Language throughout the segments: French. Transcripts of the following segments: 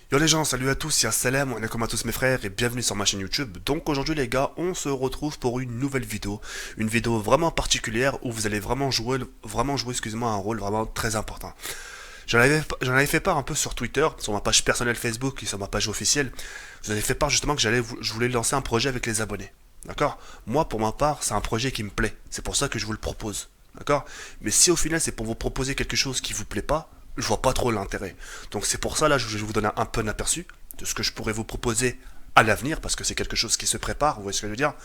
Yo les gens, salut à tous, c'est Assalam, on est comme à tous mes frères et bienvenue sur ma chaîne YouTube. Donc aujourd'hui les gars, on se retrouve pour une nouvelle vidéo. Une vidéo vraiment particulière où vous allez vraiment jouer excusez-moi, un rôle vraiment très important. J'en avais fait part un peu sur Twitter, sur ma page personnelle Facebook et sur ma page officielle. Je vous avais fait part justement que je voulais lancer un projet avec les abonnés. D'accord? Moi pour ma part, c'est un projet qui me plaît. C'est pour ça que je vous le propose. D'accord? Mais si au final c'est pour vous proposer quelque chose qui vous plaît pas, je vois pas trop l'intérêt. Donc c'est pour ça là, je vais vous donner un peu un aperçu de ce que je pourrais vous proposer à l'avenir, parce que c'est quelque chose qui se prépare, vous voyez ce que je veux dire.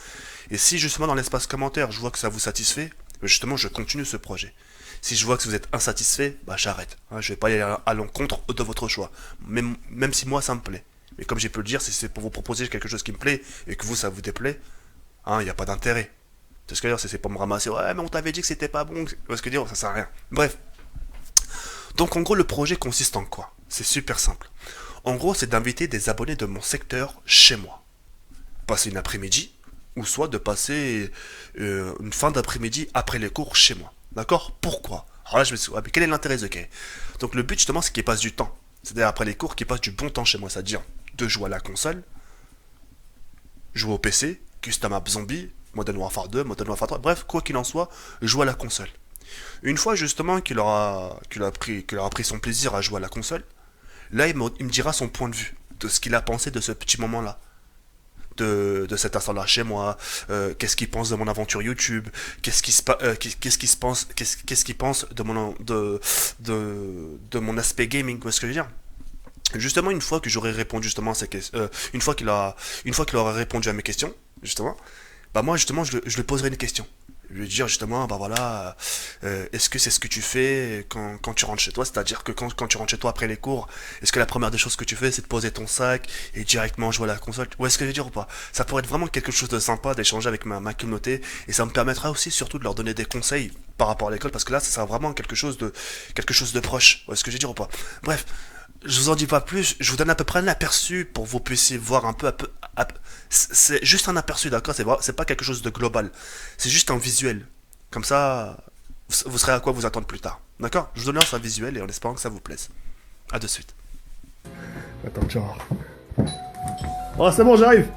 Et si justement dans l'espace commentaire, je vois que ça vous satisfait, justement je continue ce projet. Si je vois que vous êtes insatisfait, bah j'arrête. Hein, je vais pas y aller à l'encontre de votre choix. Même si moi ça me plaît. Mais comme j'ai pu le dire, si c'est pour vous proposer quelque chose qui me plaît et que vous ça vous déplaît, hein, il n'y a pas d'intérêt. C'est ce que je veux dire, c'est pour me ramasser. Ouais, mais on t'avait dit que c'était pas bon. Vous voyez ce que je veux dire, ça sert à rien. Bref. Donc en gros, le projet consiste en quoi? C'est super simple. En gros, c'est d'inviter des abonnés de mon secteur chez moi. Passer une après-midi, ou soit de passer une fin d'après-midi après les cours chez moi. D'accord? Pourquoi? Alors là, je me suis dit, ouais, mais quel est l'intérêt de Kay? Donc le but justement, c'est qu'ils passent du temps. C'est-à-dire après les cours, qu'ils passent du bon temps chez moi. C'est-à-dire de jouer à la console, jouer au PC, Custom App Zombie, Modern Warfare 2, Modern Warfare 3, bref, quoi qu'il en soit, jouer à la console. Une fois justement qu'il aura pris son plaisir à jouer à la console, là il me dira son point de vue, de ce qu'il a pensé de ce petit moment-là, de cet instant-là chez moi, qu'est-ce qu'il pense de mon aventure YouTube, qu'est-ce qu'il pense de mon aspect gaming, quoi ce que je veux dire. Justement, une fois que j'aurai répondu justement à ces questions, une fois qu'il aura répondu à mes questions, justement, bah moi justement je lui poserai une question. Je lui dire justement, bah voilà, est-ce que c'est ce que tu fais quand tu rentres chez toi? C'est-à-dire que quand tu rentres chez toi après les cours, est-ce que la première des choses que tu fais c'est de poser ton sac et directement jouer à la console? Ou est-ce que je veux dire ou pas? Ça pourrait être vraiment quelque chose de sympa d'échanger avec ma communauté, et ça me permettra aussi surtout de leur donner des conseils par rapport à l'école, parce que là ça sera vraiment quelque chose de proche. Ou est-ce que je veux dire ou pas? Bref, je vous en dis pas plus, je vous donne à peu près un aperçu pour que vous puissiez voir c'est juste un aperçu, d'accord? C'est pas quelque chose de global. C'est juste un visuel. Comme ça, vous saurez à quoi vous attendre plus tard. D'accord? Je vous lance un visuel et en espérant que ça vous plaise. À de suite. Attends, genre. Oh, c'est bon, j'arrive.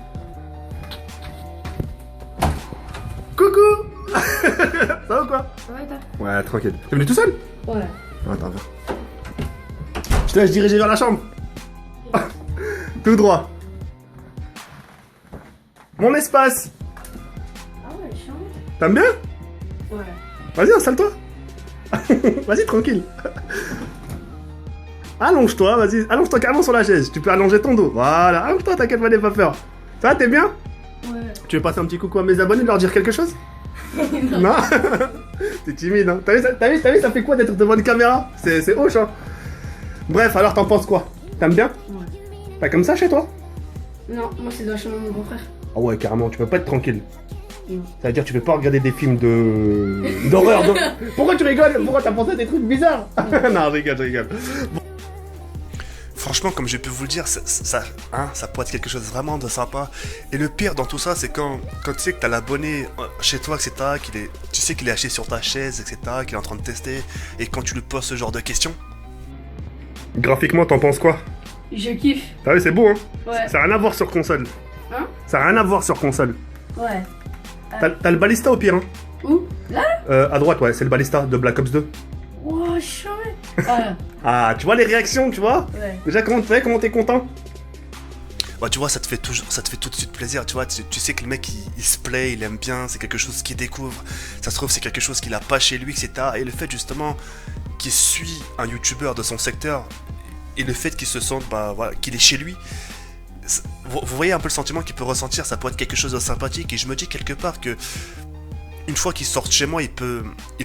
Coucou. Ça va ou quoi? Ça va et toi? Ouais, tranquille. T'es venu tout seul? Ouais. Attends, viens. Je te laisse diriger vers la chambre. Tout droit. Mon espace. Ah ouais, chiant. T'aimes bien? Ouais. Vas-y, installe-toi. Vas-y, tranquille. Allonge-toi, vas-y. Allonge-toi carrément sur la chaise. Tu peux allonger ton dos. Voilà, allonge-toi, t'inquiète pas, n'aie pas peur. Ça va, t'es bien? Ouais. Tu veux passer un petit coucou à mes abonnés, leur dire quelque chose? Non. T'es timide, hein. T'as vu, ça fait quoi d'être devant une caméra? C'est hoche, hein. Bref, alors t'en penses quoi? T'aimes bien? Ouais. Pas comme ça chez toi? Non, moi c'est dans chez mon grand frère. Ah ouais, carrément, tu peux pas être tranquille. Non. Ça veut dire que tu peux pas regarder des films d'horreur. Pourquoi tu rigoles? Pourquoi t'as pensé à des trucs bizarres? Non, je rigole. Bon. Franchement, comme j'ai pu vous le dire, ça pourrait être quelque chose vraiment de sympa. Et le pire dans tout ça, c'est quand tu sais que t'as l'abonné chez toi, etc., tu sais qu'il est assis sur ta chaise, etc., qu'il est en train de tester, et quand tu lui poses ce genre de questions. Graphiquement, t'en penses quoi? Je kiffe. T'as vu, c'est beau, hein? Ouais. Ça a rien à voir sur console. Hein? Ça a rien à voir sur console. Ouais. T'as le balista au pire, hein? Où? Là? À droite, ouais, c'est le balista de Black Ops 2. Wow, chouette. Ah, Ah, tu vois les réactions, tu vois? ouais. Déjà, comment t'es content? Bah, tu vois, ça te fait tout de suite plaisir, tu vois. Tu sais que le mec, il se plaît, il aime bien, c'est quelque chose qu'il découvre. Ça se trouve, c'est quelque chose qu'il a pas chez lui, etc. Et le fait, justement, qu'il suit un youtubeur de son secteur, et le fait qu'il se sente, bah, voilà, qu'il est chez lui, vous voyez un peu le sentiment qu'il peut ressentir, ça peut être quelque chose de sympathique. Et je me dis quelque part que une fois qu'il sort de chez moi, il peut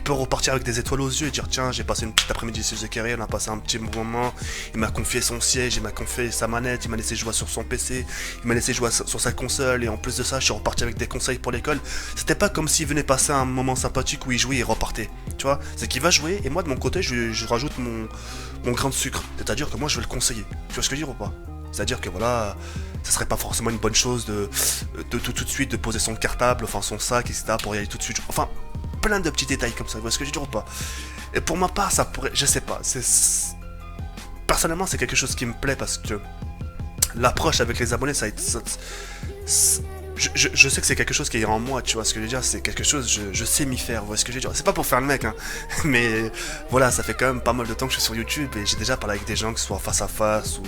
repartir avec des étoiles aux yeux et dire tiens, j'ai passé une petite après-midi chez The Carry, on a passé un petit moment, il m'a confié son siège, il m'a confié sa manette, il m'a laissé jouer sur son PC, il m'a laissé jouer sur sa console, et en plus de ça, je suis reparti avec des conseils pour l'école. C'était pas comme s'il venait passer un moment sympathique où il jouait et repartait, tu vois. C'est qu'il va jouer, et moi de mon côté, je rajoute mon grain de sucre, c'est-à-dire que moi je vais le conseiller, tu vois ce que je veux dire ou pas? C'est-à-dire que voilà, ça serait pas forcément une bonne chose de tout de suite de poser son cartable, enfin son sac, etc. pour y aller tout de suite. Enfin, plein de petits détails comme ça, vous voyez ce que je veux dire ou pas? Et pour ma part, ça pourrait, je sais pas, personnellement c'est quelque chose qui me plaît parce que l'approche avec les abonnés, ça a été... je sais que c'est quelque chose qui est en moi, tu vois ce que je veux dire, c'est quelque chose, je sais m'y faire, vous voyez ce que je veux dire. C'est pas pour faire le mec, hein, mais voilà, ça fait quand même pas mal de temps que je suis sur YouTube et j'ai déjà parlé avec des gens, que ce soit face à face ou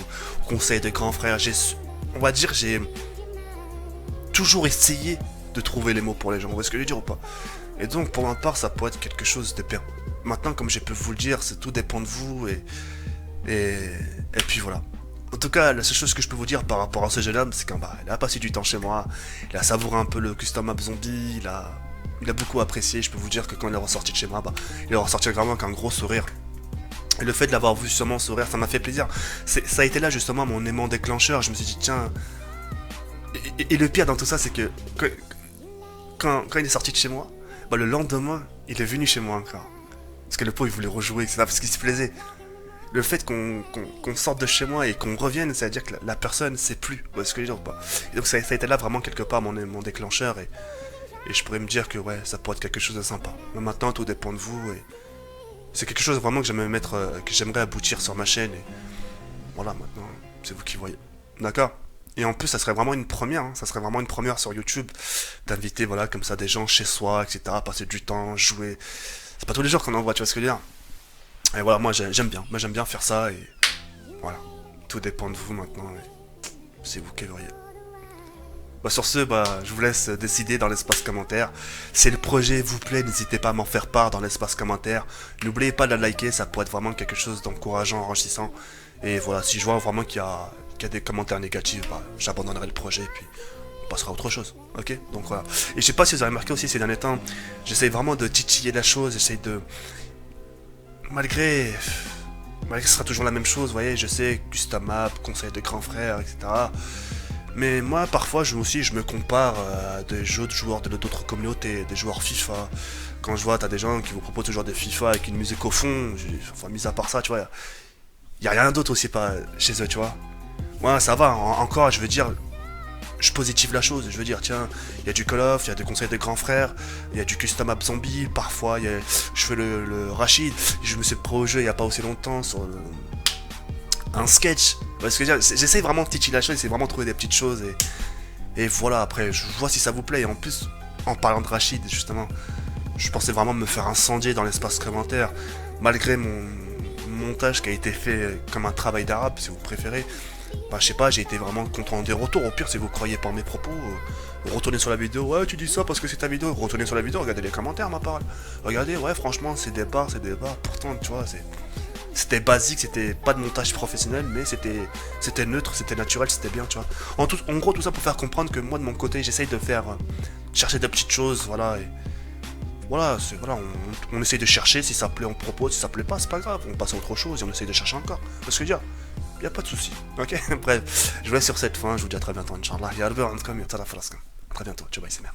conseil de grands frères. On va dire, j'ai toujours essayé de trouver les mots pour les gens, vous voyez ce que je veux dire ou pas. Et donc, pour ma part, ça peut être quelque chose de bien. Maintenant, comme je peux vous le dire, c'est tout dépend de vous et, et puis voilà. En tout cas, la seule chose que je peux vous dire par rapport à ce jeune homme, c'est qu'il a passé du temps chez moi, il a savouré un peu le custom app zombie, il a beaucoup apprécié. Je peux vous dire que quand il est ressorti de chez moi, il est ressorti vraiment avec un gros sourire. Et le fait de l'avoir vu justement sourire, ça m'a fait plaisir. Ça a été là justement mon aimant déclencheur. Je me suis dit, tiens. Et le pire dans tout ça, c'est que quand il est sorti de chez moi, le lendemain, il est venu chez moi encore. Parce que le pauvre, il voulait rejouer, etc. Parce qu'il se plaisait. Le fait qu'on sorte de chez moi et qu'on revienne, ça veut dire que la personne sait plus. Vous voyez ce que je veux dire ou pas. Et donc ça a été là vraiment quelque part mon déclencheur. Et je pourrais me dire que ouais, ça pourrait être quelque chose de sympa. Mais maintenant, tout dépend de vous. Et c'est quelque chose vraiment que j'aimerais aboutir sur ma chaîne. Et voilà, maintenant, c'est vous qui voyez. D'accord? Et en plus, ça serait vraiment une première, hein. Ça serait vraiment une première sur YouTube d'inviter, voilà, comme ça, des gens chez soi, etc. Passer du temps, jouer. C'est pas tous les jours qu'on en voit, tu vois ce que je veux dire. Et voilà, moi j'aime bien. Moi j'aime bien faire ça et voilà. Tout dépend de vous maintenant. Et c'est vous qui verriez. Sur ce, je vous laisse décider dans l'espace commentaire. Si le projet vous plaît, n'hésitez pas à m'en faire part dans l'espace commentaire. N'oubliez pas de la liker, ça pourrait être vraiment quelque chose d'encourageant, enrichissant. Et voilà, si je vois vraiment qu'il y a des commentaires négatifs, j'abandonnerai le projet et puis on passera à autre chose. Ok? Donc voilà. Et je sais pas si vous avez remarqué aussi ces derniers temps, j'essaye vraiment de titiller la chose, j'essaye de... Malgré que ce sera toujours la même chose, vous voyez, je sais, custom map, conseil de grands frères, etc. Mais moi, parfois, je me compare à des autres joueurs de d'autres communautés, des joueurs FIFA. Quand je vois, t'as des gens qui vous proposent toujours des FIFA avec une musique au fond, enfin, mis à part ça, tu vois, y a rien d'autre aussi pas chez eux, tu vois. Moi, ça va, encore, je veux dire, je positive la chose, je veux dire, tiens, il y a du Call of, il y a des conseils de grands frères, il y a du custom app zombie, parfois, je fais le Rachid, je me suis pro au jeu il y a pas aussi longtemps sur un sketch. Parce que j'essaie vraiment de titiller la chose, j'essaie vraiment de trouver des petites choses et voilà, après, je vois si ça vous plaît. Et en plus, en parlant de Rachid, justement, je pensais vraiment me faire incendier dans l'espace commentaire, malgré mon montage qui a été fait comme un travail d'arabe, si vous préférez. Je sais pas, j'ai été vraiment content des retours. Au pire, si vous croyez pas mes propos, retournez sur la vidéo. Ouais, tu dis ça parce que c'est ta vidéo. Retournez sur la vidéo, regardez les commentaires, ma parole. Regardez, ouais, franchement, c'est des barres. Pourtant, tu vois, c'était basique, c'était pas de montage professionnel, mais c'était neutre, c'était naturel, c'était bien, tu vois. En gros, tout ça pour faire comprendre que moi, de mon côté, j'essaye de chercher des petites choses, voilà. Et voilà, on essaye de chercher. Si ça plaît, on propose. Si ça plaît pas, c'est pas grave. On passe à autre chose et on essaye de chercher encore. Parce que dire. Y a pas de souci, ok. Bref, je vous laisse sur cette fin, je vous dis à très bientôt, Inch'Allah. Ya Rabbi, en tout cas, à très bientôt, ciao, bye, c'est merde.